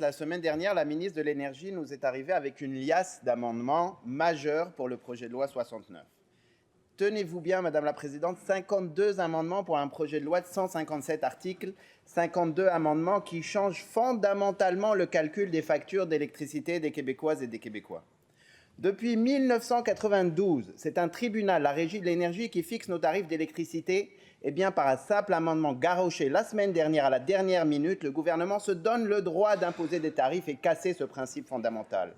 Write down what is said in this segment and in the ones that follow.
La semaine dernière, la ministre de l'Énergie nous est arrivée avec une liasse d'amendements majeurs pour le projet de loi 69. Tenez-vous bien, Madame la Présidente, 52 amendements pour un projet de loi de 157 articles, 52 amendements qui changent fondamentalement le calcul des factures d'électricité des Québécoises et des Québécois. Depuis 1992, c'est un tribunal, la Régie de l'énergie, qui fixe nos tarifs d'électricité. Eh bien, par un simple amendement garroché la semaine dernière à la dernière minute, le gouvernement se donne le droit d'imposer des tarifs et casser ce principe fondamental.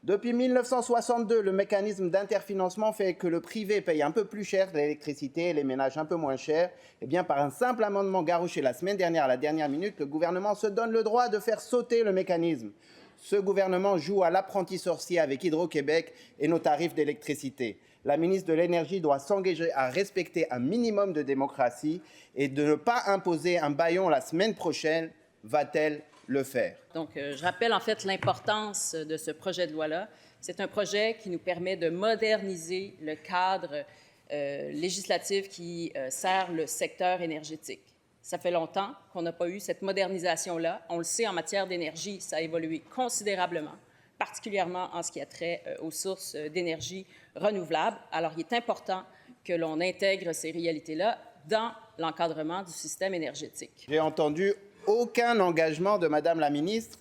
Depuis 1962, le mécanisme d'interfinancement fait que le privé paye un peu plus cher l'électricité et les ménages un peu moins cher. Eh bien, par un simple amendement garroché la semaine dernière à la dernière minute, le gouvernement se donne le droit de faire sauter le mécanisme. Ce gouvernement joue à l'apprenti sorcier avec Hydro-Québec et nos tarifs d'électricité. La ministre de l'Énergie doit s'engager à respecter un minimum de démocratie et de ne pas imposer un bâillon la semaine prochaine. Va-t-elle le faire? Donc, je rappelle en fait l'importance de ce projet de loi-là. C'est un projet qui nous permet de moderniser le cadre législatif qui sert le secteur énergétique. Ça fait longtemps qu'on n'a pas eu cette modernisation-là. On le sait, en matière d'énergie, ça a évolué considérablement, particulièrement en ce qui a trait aux sources d'énergie renouvelables. Alors, il est important que l'on intègre ces réalités-là dans l'encadrement du système énergétique. J'ai entendu aucun engagement de Madame la ministre.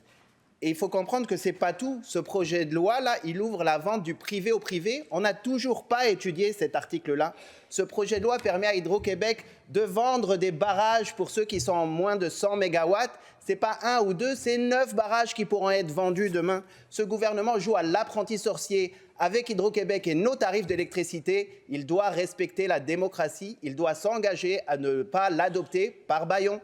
Et il faut comprendre que ce n'est pas tout. Ce projet de loi-là, il ouvre la vente du privé au privé. On n'a toujours pas étudié cet article-là. Ce projet de loi permet à Hydro-Québec de vendre des barrages pour ceux qui sont en moins de 100 mégawatts. Ce n'est pas 1 ou 2, c'est 9 barrages qui pourront être vendus demain. Ce gouvernement joue à l'apprenti sorcier avec Hydro-Québec et nos tarifs d'électricité. Il doit respecter la démocratie. Il doit s'engager à ne pas l'adopter par bâillon.